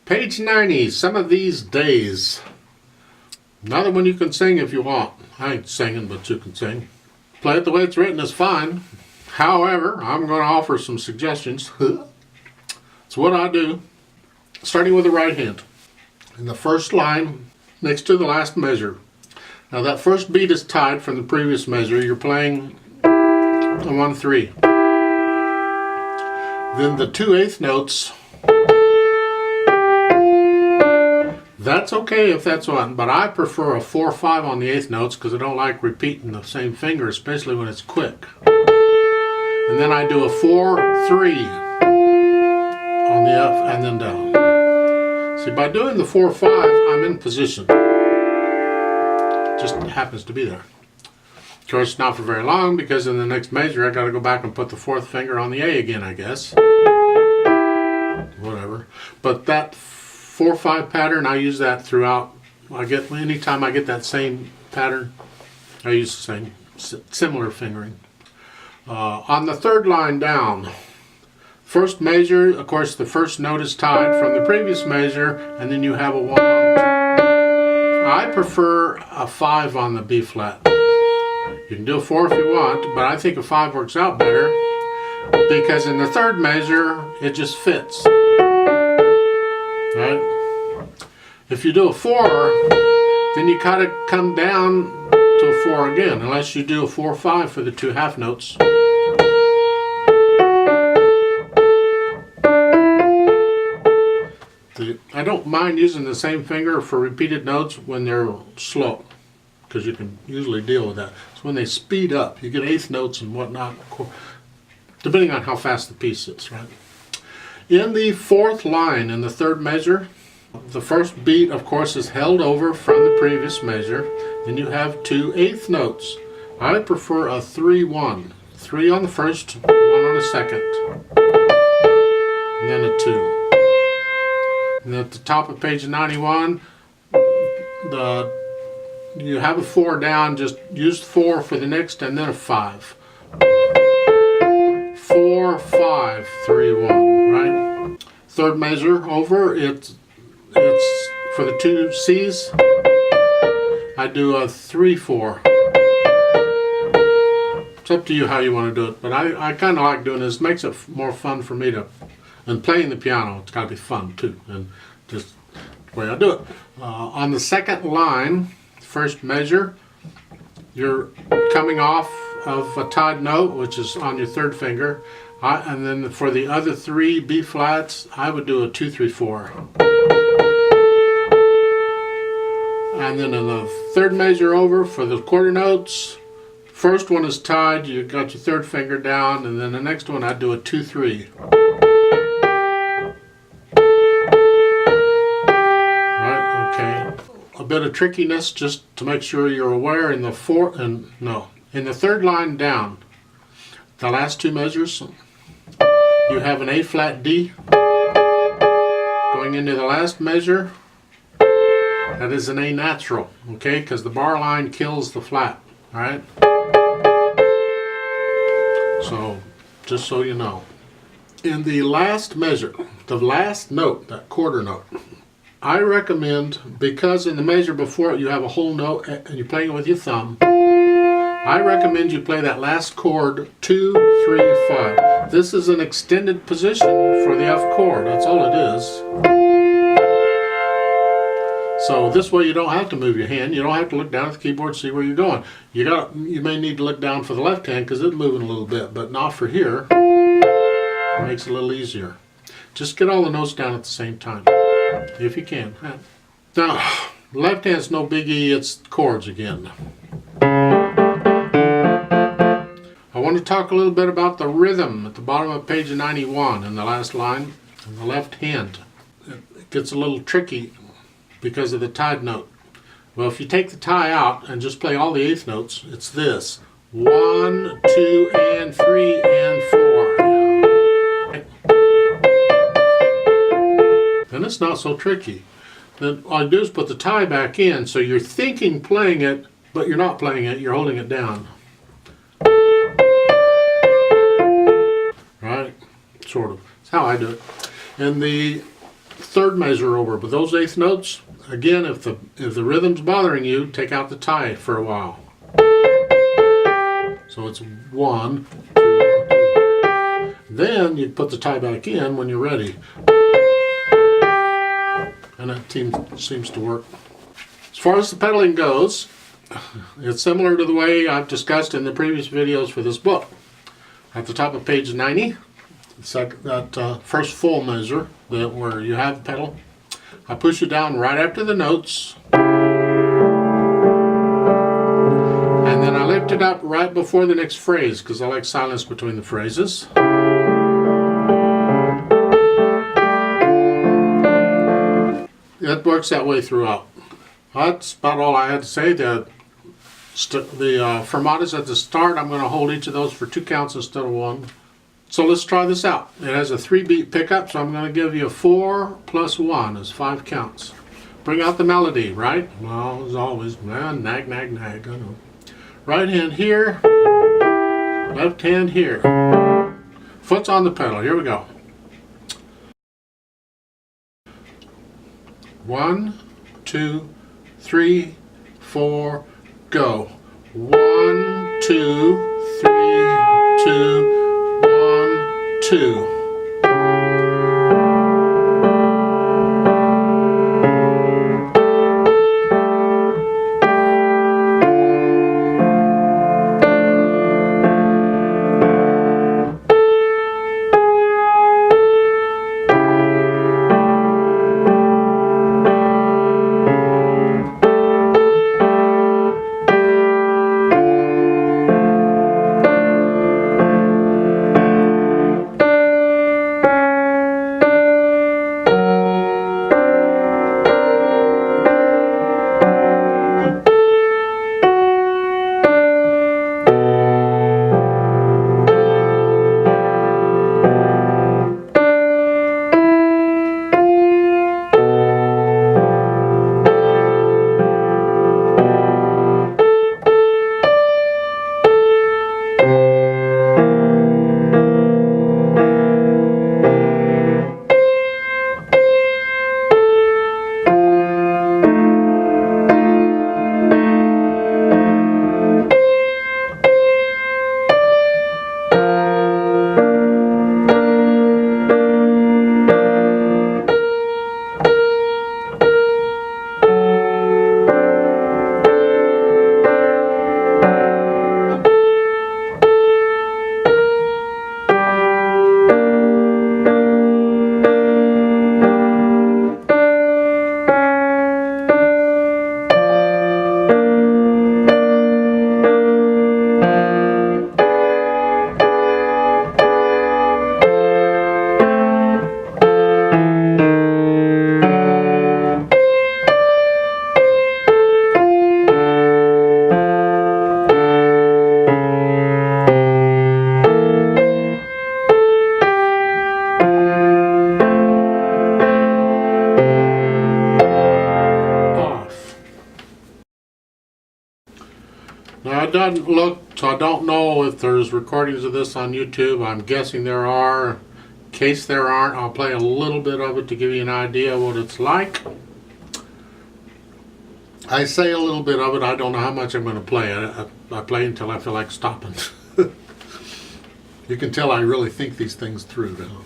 Page 90, Some of These Days. Another one you can sing if you want. I ain't singing, but you can sing. Play it the way it's written is fine. However, I'm going to offer some suggestions. It's what I do. Starting with the right hand. In the first line, next to the last measure. Now that first beat is tied from the previous measure. You're playing a 1-3. Then the 2/8 notes. That's okay if that's one, but I prefer a 4/5 on the 8th notes because I don't like repeating the same finger, especially when it's quick. And then I do a 4/3 on the F and then down. See, by doing the 4/5, I'm in position. Just happens to be there. Of course, not for very long because in the next measure I got to go back and put the 4th finger on the A again, I guess. Whatever. But that 4/5 pattern, I use that throughout. Anytime I get that same pattern, I use the same similar fingering. On the third line down, first measure, of course, the first note is tied from the previous measure, and then you have a 1 on 2. I prefer a 5 on the B flat. You can do a 4 if you want, but I think a 5 works out better because in the third measure, it just fits. Right? If you do a 4, then you gotta come down to a 4 again, unless you do a 4/5 for the 2 half notes. I don't mind using the same finger for repeated notes when they're slow, because you can usually deal with that. So when they speed up, you get 8th notes and whatnot, depending on how fast the piece is, right? In the 4th line, in the 3rd measure, the first beat, of course, is held over from the previous measure. Then you have 2 8th notes. I prefer a 3/1. 3 on the first, 1 on the second. And then a 2. And at the top of page 91, you have a 4 down, just use 4 for the next and then a 5. 4, 5, 3, 1, right? 3rd measure over, it's for the 2 C's, I do a 3/4. It's up to you how you want to do it, but I kind of like doing this. It makes it more fun for me to, and playing the piano, it's got to be fun too, and just the way I do it. On the 2nd line, first measure, you're coming off of a tied note, which is on your 3rd finger, and then for the other 3 B flats, I would do a 2/3/4. And then in the 3rd measure over for the quarter notes, first one is tied, you got your 3rd finger down, and then the next one I do a 2/3. Right, okay. A bit of trickiness just to make sure you're aware in the 3rd line down, the last 2 measures, you have an A flat D. Going into the last measure, that is an A natural, okay, because the bar line kills the flat, all right? So, just so you know. In the last measure, the last note, that quarter note, I recommend, because in the measure before it you have a whole note and you're playing it with your thumb, I recommend you play that last chord 2, 3, 5. This is an extended position for the F chord, that's all it is. So this way you don't have to move your hand, you don't have to look down at the keyboard to see where you're going. You may need to look down for the left hand because it's moving a little bit, but not for here. It makes it a little easier. Just get all the notes down at the same time, if you can. Now, left hand's no biggie, it's chords again. I want to talk a little bit about the rhythm at the bottom of page 91 in the last line on the left hand. It gets a little tricky because of the tied note. Well, if you take the tie out and just play all the 8th notes, it's this. 1, 2, and 3, and 4. And it's not so tricky. Then all you do is put the tie back in, so you're thinking playing it, but you're not playing it, you're holding it down. Right? Sort of. That's how I do it. And the third measure over. But those eighth notes, again, if the rhythm's bothering you, take out the tie for a while. So it's 1, 2. Then you put the tie back in when you're ready. And that seems to work. As far as the pedaling goes, it's similar to the way I've discussed in the previous videos for this book. At the top of page 90, that first full measure where you have the pedal, I push it down right after the notes. And then I lift it up right before the next phrase because I like silence between the phrases. It works that way throughout. That's about all I had to say. The fermatas at the start, I'm going to hold each of those for 2 counts instead of 1. So let's try this out. It has a 3-beat pickup, so I'm going to give you 4 plus 1 is 5 counts. Bring out the melody, right? Well, as always, nag, nag, nag, I know. Right hand here, left hand here. Foot's on the pedal, here we go. 1, 2, 3, 4, go. 1, 2, 3, 2, 1, 2. Now, it doesn't look, so I don't know if there's recordings of this on YouTube. I'm guessing there are. In case there aren't, I'll play a little bit of it to give you an idea of what it's like. I say a little bit of it. I don't know how much I'm going to play. I play until I feel like stopping. You can tell I really think these things through now.